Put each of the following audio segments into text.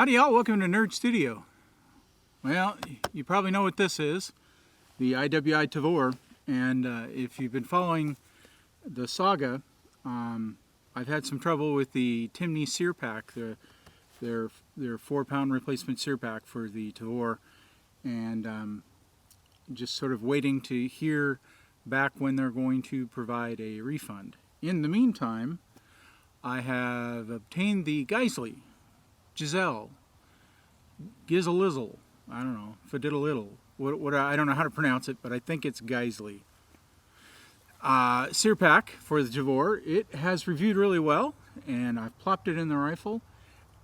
Howdy y'all, welcome to Nerd Studio. Well, you probably know what this is, the IWI Tavor, and if you've been following the saga, I've had some trouble with the Timney Sear pack, their 4-pound replacement sear pack for the Tavor, and just sort of waiting to hear back when they're going to provide a refund. In the meantime, I have obtained the Geissele Super I don't know, Fadiddle-iddle. I don't know how to pronounce it, but I think it's Geissele. Sear pack for the Tavor. It has reviewed really well, and I've plopped it in the rifle,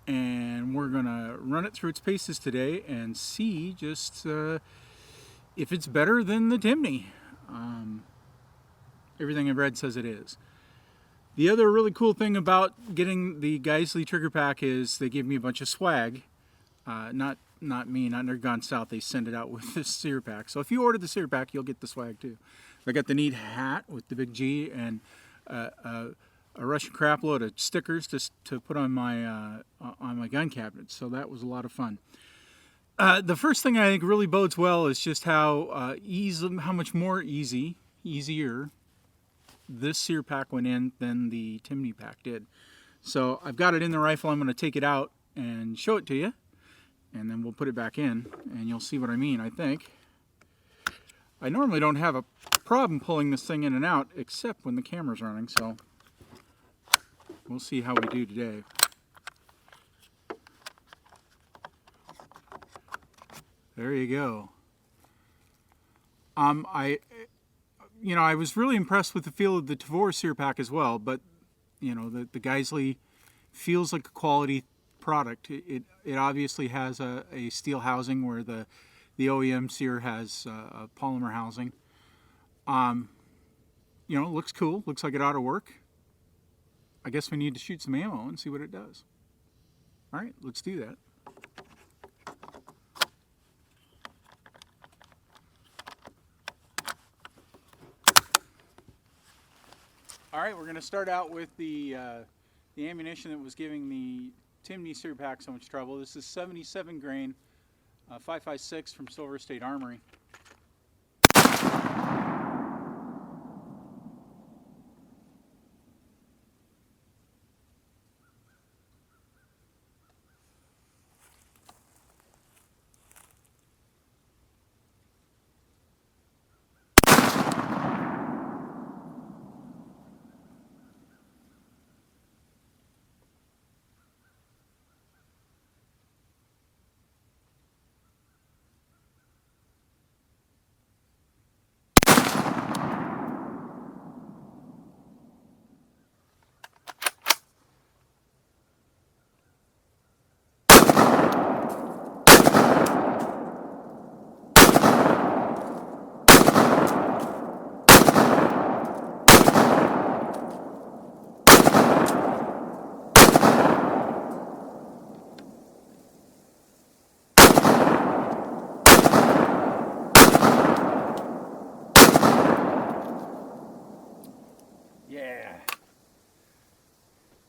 and we're gonna run it through its paces today and see just if it's better than the Timney. Everything I've read says it is. The other really cool thing about getting the Geissele trigger pack is they give me a bunch of swag. Not Nerd Gone South. They send it out with this sear pack. So if you order the sear pack, you'll get the swag too. I got the neat hat with the big G and a Russian crap load of stickers to put on my gun cabinet. So that was a lot of fun. The first thing I think really bodes well is just how much more easier this sear pack went in than the Timney pack did. So I've got it in the rifle. I'm going to take it out and show it to you, and then we'll put it back in, and you'll see what I mean, I think. I normally don't have a problem pulling this thing in and out, except when the camera's running, so we'll see how we do today. There you go. I was really impressed with the feel of the Tavor sear pack as well, but the Geissele feels like a quality product. It obviously has a steel housing where the OEM sear has a polymer housing. It looks cool. Looks like it ought to work. I guess we need to shoot some ammo and see what it does. All right, let's do that. All right, we're going to start out with the ammunition that was giving the Timney sear pack so much trouble. This is 77 grain 5.56 from Silver State Armory.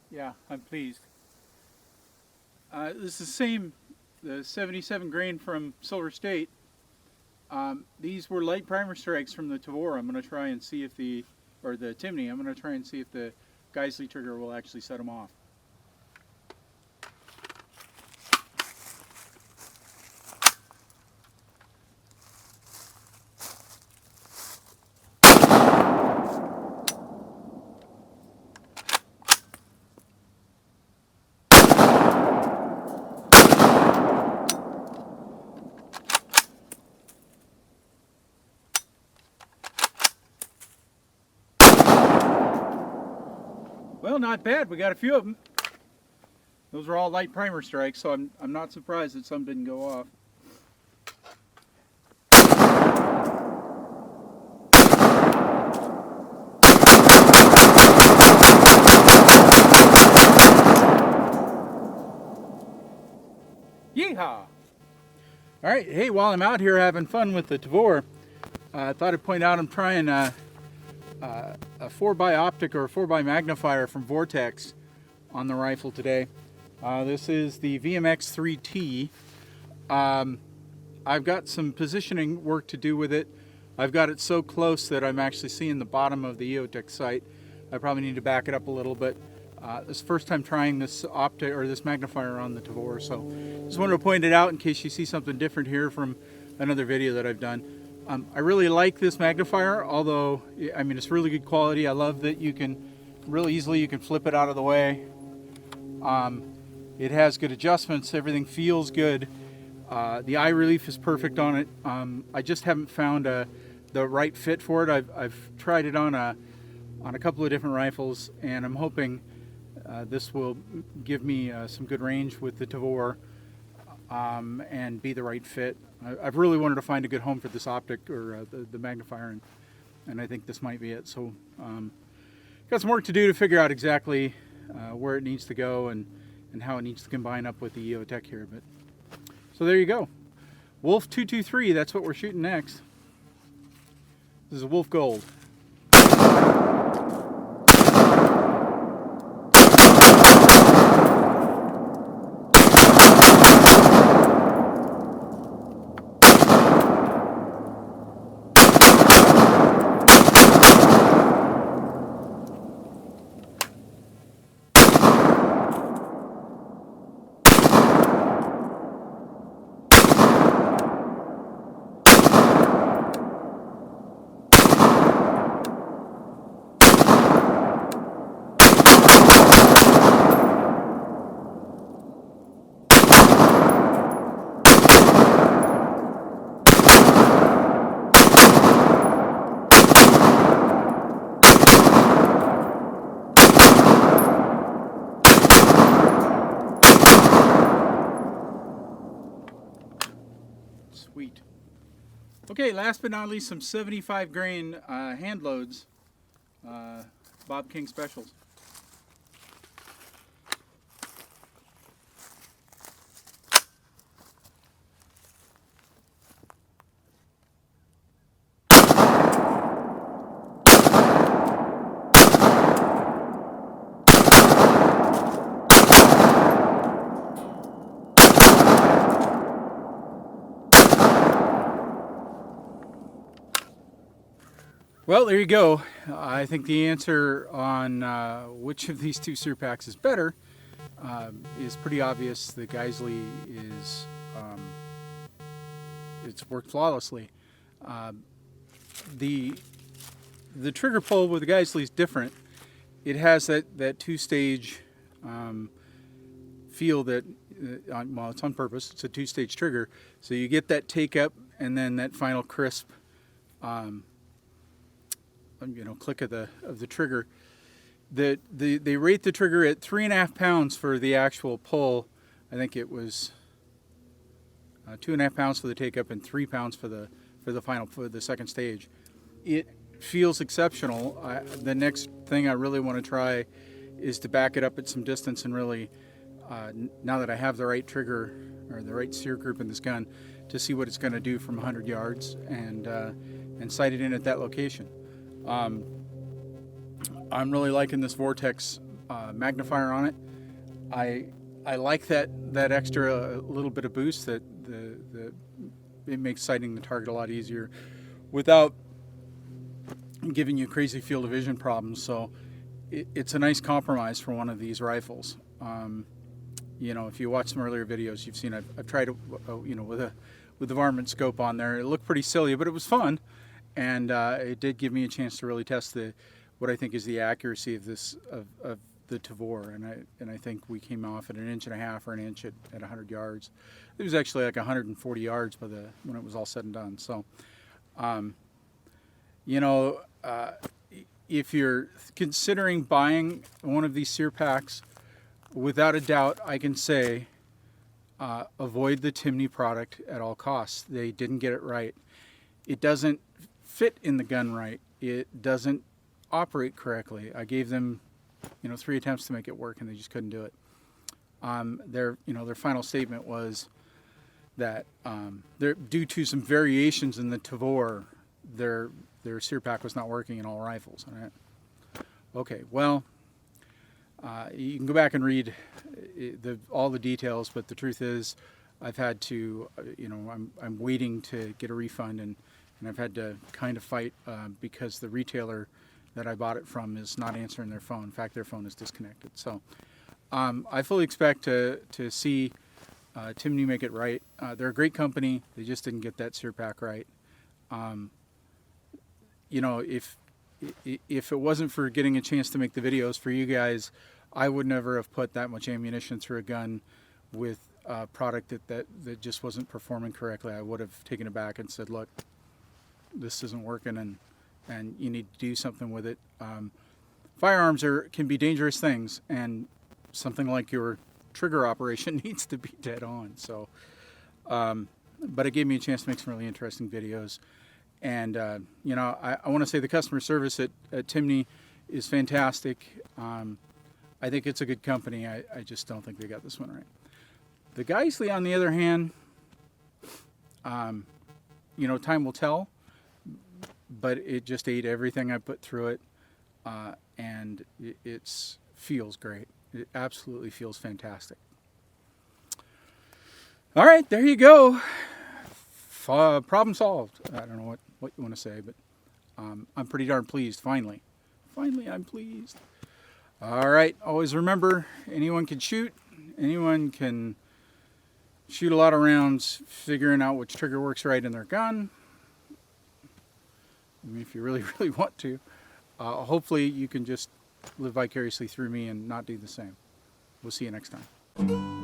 Yeah, I'm pleased. This is the 77 grain from Silver State. These were light primer strikes from the Tavor. I'm going to try and see if the Timney, I'm going to try and see if the Geissele trigger will actually set them off. Well, not bad. We got a few of them. Those were all light primer strikes, so I'm not surprised that some didn't go off. Yeehaw! All right, hey, while I'm out here having fun with the Tavor, I thought I'd point out I'm trying a 4x optic or a 4x magnifier from Vortex on the rifle today. This is the VMX 3T. I've got some positioning work to do with it. I've got it so close that I'm actually seeing the bottom of the EOTech sight. I probably need to back it up a little bit. This is the first time trying this optic or this magnifier on the Tavor, so just wanted to point it out in case you see something different here from another video that I've done. I really like this magnifier, although I mean it's really good quality. I love that you can really easily flip it out of the way. It has good adjustments. Everything feels good. The eye relief is perfect on it. I just haven't found the right fit for it. I've tried it on a couple of different rifles, and I'm hoping this will give me some good range with the Tavor and be the right fit. I've really wanted to find a good home for this optic or the magnifier, and I think this might be it. So got some work to do to figure out exactly where it needs to go and how it needs to combine up with the EOTech here. But so there you go. Wolf 223, that's what we're shooting next. This is Wolf Gold. Sweet. Okay, last but not least, some 75 grain hand loads, Bob King specials. Well, there you go. I think the answer on which of these two Sear packs is better is pretty obvious. The Geissele is it's worked flawlessly. The trigger pull with the Geissele is different. It has that two-stage feel that well, it's on purpose. It's a two-stage trigger, so you get that take up and then that final crisp. Click of the trigger. They rate the trigger at 3.5 pounds for the actual pull. I think it was 2.5 pounds for the take up and 3 pounds for the second stage. It feels exceptional. The next thing I really want to try is to back it up at some distance and really, now that I have the right trigger or the right sear group in this gun, to see what it's going to do from 100 yards and sight it in at that location. I'm really liking this Vortex magnifier on it. I like that extra little bit of boost that it makes sighting the target a lot easier without giving you crazy field of vision problems. So it's a nice compromise for one of these rifles. If you watch some earlier videos, you've seen I've tried it, with the varmint scope on there. It looked pretty silly, but it was fun. And it did give me a chance to really test what I think is the accuracy of the Tavor, and I think we came off at 1.5 inches or an inch at 100 yards. It was actually like 140 yards when it was all said and done. So, if you're considering buying one of these Sear packs, without a doubt, I can say avoid the Timney product at all costs. They didn't get it right. It doesn't fit in the gun right. It doesn't operate correctly. I gave them 3 attempts to make it work and they just couldn't do it. Their final statement was that due to some variations in the Tavor, their Sear pack was not working in all rifles. All right. Okay, well, You can go back and read all the details, but the truth is I've had to, I'm waiting to get a refund, and I've had to kind of fight because the retailer that I bought it from is not answering their phone. In fact, their phone is disconnected. So I fully expect to see Timney make it right. They're a great company. They just didn't get that Sear pack right. If it wasn't for getting a chance to make the videos for you guys, I would never have put that much ammunition through a gun with a product that just wasn't performing correctly. I would have taken it back and said, look, this isn't working, and you need to do something with it. Firearms can be dangerous things, and something like your trigger operation needs to be dead on. So, but it gave me a chance to make some really interesting videos. And, I want to say the customer service at Timney is fantastic. I think it's a good company. I just don't think they got this one right. The Geissele, on the other hand, time will tell, but it just ate everything I put through it, and it feels great. It absolutely feels fantastic. All right, there you go. Problem solved. I don't know what you want to say, but I'm pretty darn pleased. Finally, I'm pleased. All right, always remember, anyone can shoot. Anyone can shoot a lot of rounds figuring out which trigger works right in their gun. I mean, if you really, really want to. Hopefully you can just live vicariously through me and not do the same. We'll see you next time.